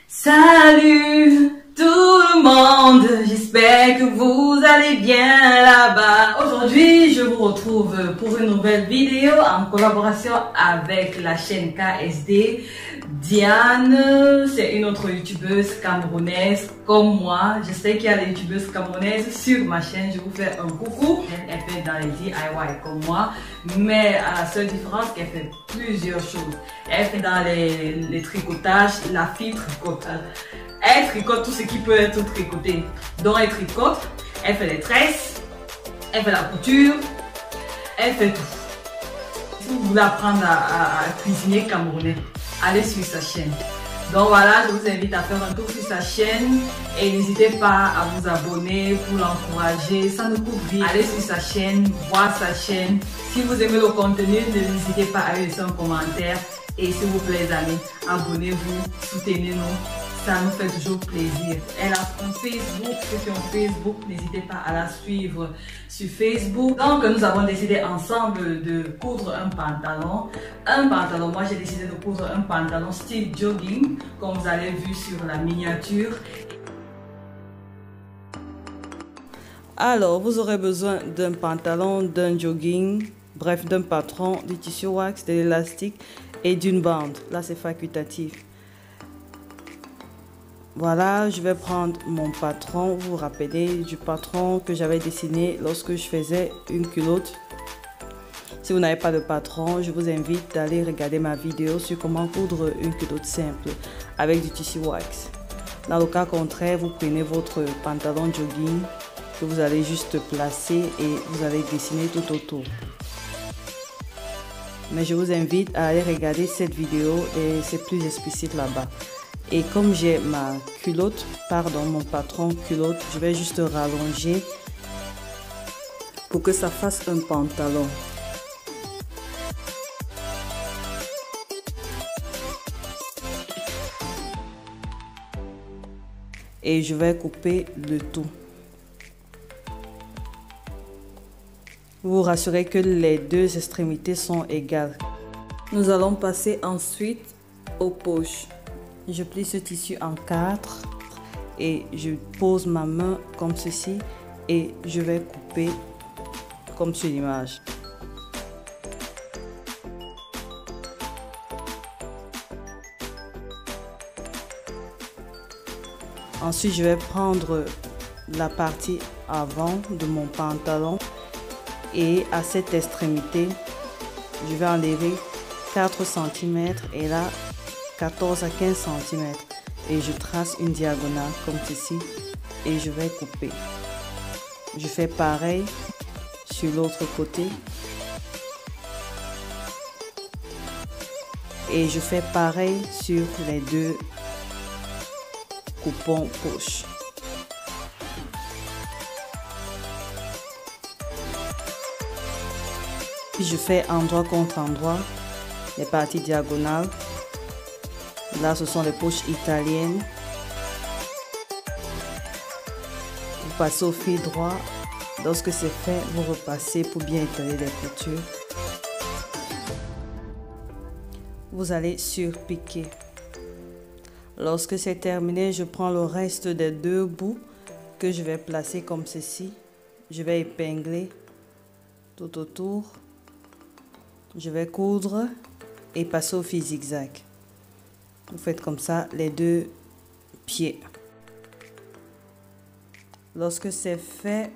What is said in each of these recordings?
Salut tout le monde, j'espère que vous allez bien là-bas. Aujourd'hui, je vous retrouve pour une nouvelle vidéo en collaboration avec la chaîne KSD. Diane, c'est une autre youtubeuse camerounaise comme moi. Je sais qu'il y a des youtubeuses camerounaises sur ma chaîne, je vous fais un coucou. Elle fait dans les DIY comme moi, mais à la seule différence qu'elle fait plusieurs choses. Elle fait dans les tricotages, la fille tricotage. Elle tricote tout ce qui peut être tricoté. Donc elle tricote, elle fait les tresses, elle fait la couture, elle fait tout. Si vous voulez apprendre à cuisiner camerounais, allez sur sa chaîne. Donc voilà, je vous invite à faire un tour sur sa chaîne et n'hésitez pas à vous abonner pour l'encourager. Ça ne coûte rien. Allez sur sa chaîne, voir sa chaîne. Si vous aimez le contenu, n'hésitez pas à laisser un commentaire. Et s'il vous plaît, les amis, abonnez-vous, soutenez-nous. Ça nous fait toujours plaisir. Elle a un Facebook, ceux qui ont Facebook, n'hésitez pas à la suivre sur Facebook. Donc, nous avons décidé ensemble de coudre un pantalon. Moi j'ai décidé de coudre un pantalon style jogging, comme vous avez vu sur la miniature. Alors, vous aurez besoin d'un pantalon, d'un jogging, bref, d'un patron, du tissu wax, de l'élastique et d'une bande. Là, c'est facultatif. Voilà, je vais prendre mon patron. Vous vous rappelez du patron que j'avais dessiné lorsque je faisais une culotte. Si vous n'avez pas de patron, je vous invite d'aller regarder ma vidéo sur comment coudre une culotte simple avec du tissu wax. Dans le cas contraire, vous prenez votre pantalon jogging que vous allez juste placer et vous allez dessiner tout autour. Mais je vous invite à aller regarder cette vidéo et c'est plus explicite là-bas. Et comme j'ai ma culotte, mon patron culotte, je vais juste rallonger pour que ça fasse un pantalon. Et je vais couper le tout. Vous vous rassurez que les deux extrémités sont égales. Nous allons passer ensuite aux poches. Je plie ce tissu en 4 et je pose ma main comme ceci et je vais couper comme sur l'image. Ensuite, je vais prendre la partie avant de mon pantalon et à cette extrémité, je vais enlever 4 cm et là, 14 à 15 cm et je trace une diagonale comme ceci et je vais couper. Je fais pareil sur l'autre côté et je fais pareil sur les deux coupons poches. Je fais endroit contre endroit les parties diagonales. Là, ce sont les poches italiennes. Vous passez au fil droit. Lorsque c'est fait, vous repassez pour bien étaler les coutures. Vous allez surpiquer. Lorsque c'est terminé, je prends le reste des deux bouts que je vais placer comme ceci. Je vais épingler tout autour. Je vais coudre et passer au fil zigzag. Vous faites comme ça les deux pieds. Lorsque c'est fait,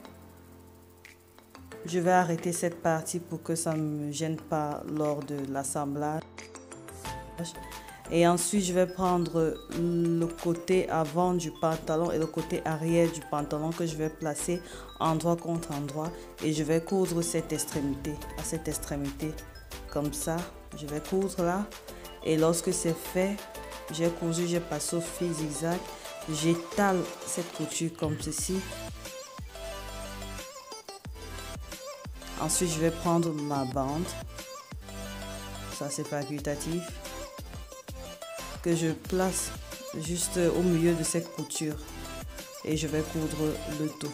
je vais arrêter cette partie pour que ça ne me gêne pas lors de l'assemblage. Et ensuite, je vais prendre le côté avant du pantalon et le côté arrière du pantalon que je vais placer endroit contre endroit. Et je vais coudre cette extrémité à cette extrémité. Comme ça, je vais coudre là. Et lorsque c'est fait, j'ai cousu, j'ai passé au fil zigzag, j'étale cette couture comme ceci. Ensuite, je vais prendre ma bande, ça c'est facultatif, que je place juste au milieu de cette couture et je vais coudre le tout.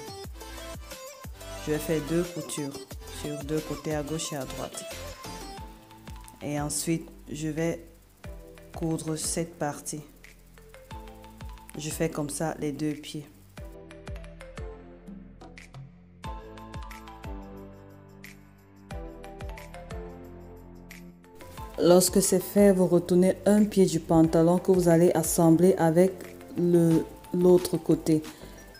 Je vais faire 2 coutures sur 2 côtés, à gauche et à droite. Et ensuite, je vais coudre cette partie. je fais comme ça les deux pieds. Lorsque c'est fait, vous retournez un pied du pantalon que vous allez assembler avec l'autre côté.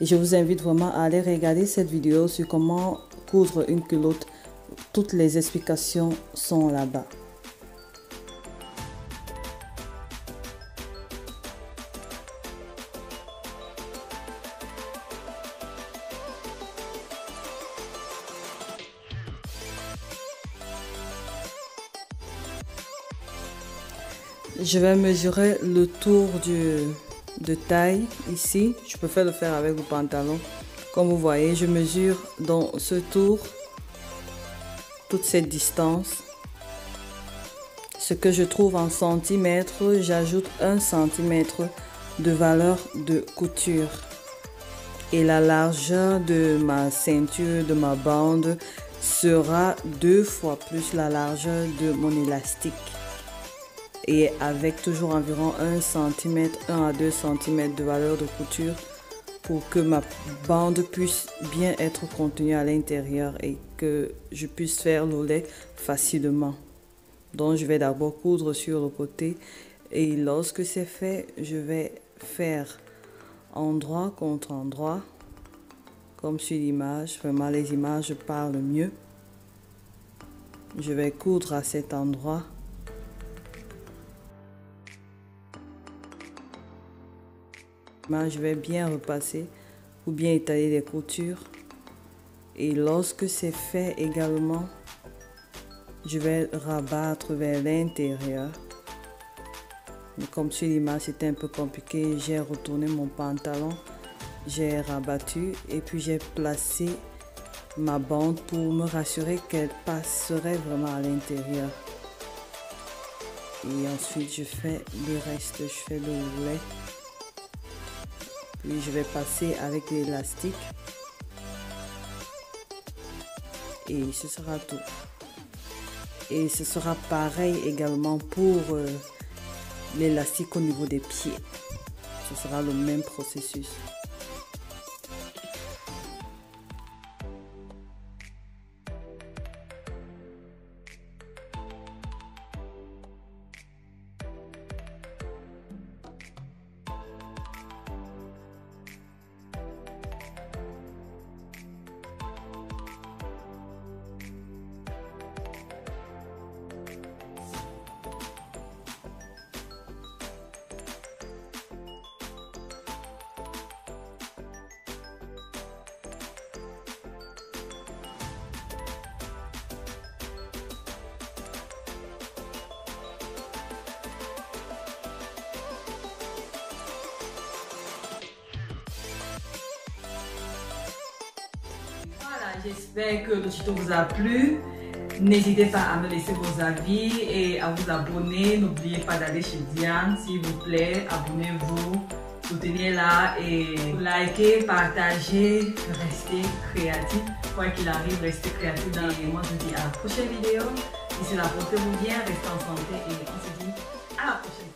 Et je vous invite vraiment à aller regarder cette vidéo sur comment coudre une culotte. Toutes les explications sont là-bas. Je vais mesurer le tour de taille ici. Je préfère le faire avec le pantalon. Comme vous voyez, je mesure dans ce tour toute cette distance. Ce que je trouve en centimètres, j'ajoute 1 centimètre de valeur de couture. Et la largeur de ma ceinture, de ma bande, sera 2 fois plus la largeur de mon élastique. Et avec toujours environ 1 cm, 1 à 2 cm de valeur de couture pour que ma bande puisse bien être contenue à l'intérieur et que je puisse faire l'ourlet facilement. Donc je vais d'abord coudre sur le côté et lorsque c'est fait, je vais faire endroit contre endroit comme sur l'image. Vraiment les images parlent mieux. Je vais coudre à cet endroit. Je vais bien repasser ou bien étaler les coutures. Et lorsque c'est fait également, je vais rabattre vers l'intérieur. Mais comme sur l'image c'était un peu compliqué, j'ai retourné mon pantalon, j'ai rabattu et puis j'ai placé ma bande pour me rassurer qu'elle passerait vraiment à l'intérieur. Et ensuite je fais le reste, je fais le ourlet. Puis je vais passer avec l'élastique et ce sera tout. Et ce sera pareil également pour l'élastique au niveau des pieds. Ce sera le même processus. J'espère que le tuto vous a plu. N'hésitez pas à me laisser vos avis et à vous abonner. N'oubliez pas d'aller chez Diane, s'il vous plaît. Abonnez-vous, soutenez-la et likez, partagez, restez créatifs. Quoi qu'il arrive, restez créatifs. Et moi, je vous dis à la prochaine vidéo. D'ici là, portez-vous bien, restez en santé et on se dit à la prochaine.